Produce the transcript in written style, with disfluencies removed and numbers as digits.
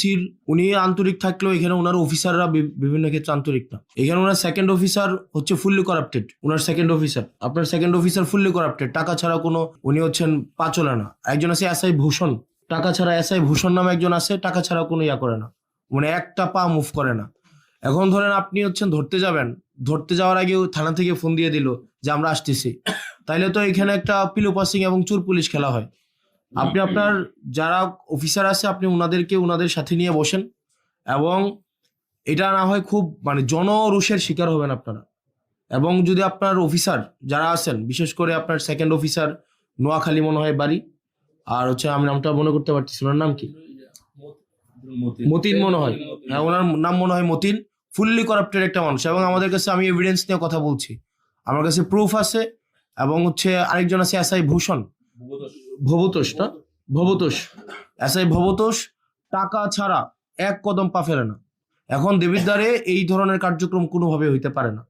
স্থির, উনি আন্তরিক থাকলেও এখানে ওনার অফিসাররা বিভিন্ন ক্ষেত্রে আন্তরিক না। এখানে ওনার সেকেন্ড অফিসার হচ্ছে ফুললি করাপ্টেড। ওনার সেকেন্ড অফিসার, আপনার সেকেন্ড অফিসার ফুললি করাপ্টেড, টাকা ছাড়া কোনো, উনি হচ্ছেন পাচলে না। একজন আছে এসআই ভূষণ, টাকা ছাড়া, এসআই ভূষণ নামে একজন আছে, টাকা ছাড়া কোনো ইয়া করে না, মানে একটা পা মুভ করে না। এখন ধরেন আপনি হচ্ছেন ধরতে যাবেন, ধরতে যাওয়ার আগে থানা থেকে ফোন দিয়ে দিল যে আমরা আসতেছি, তাইলে তো এখানে একটা পিলো পাসিং এবং চোর পুলিশ খেলা হয়। আপনি আপনার যারা অফিসার আছে আপনি ওনাদেরকে ওনাদের সাথে নিয়ে বসেন, এবং এটা না হয় খুব মানে জনরোষের শিকার হবেন আপনারা। এবং যদি আপনার অফিসার যারা আছেন, বিশেষ করে আপনার সেকেন্ড অফিসার নোয়াখালী মনে হয় বাড়ি, আর হচ্ছে আমি নামটা মনে করতে পারতেছি, ওনার নাম কি, মতিন মনে হয়, হ্যাঁ ওনার নাম মনে হয় মতিন, ফুললি করাপ্টেড একটা মানুষ। এবং আমাদের কাছে, আমি এভিডেন্স নিয়ে কথা বলছি, আমার কাছে প্রুফ আছে। এবং হচ্ছে আরেকজন আছে এসআই ভূষণ, ভবতোষ না, ভবতোষ, এসআই ভবতোষ টাকা ছাড়া এক কদম পা ফেলে না। এখন দেবিদ্বারে এই ধরনের কার্যক্রম কোনোভাবে হইতে পারে না।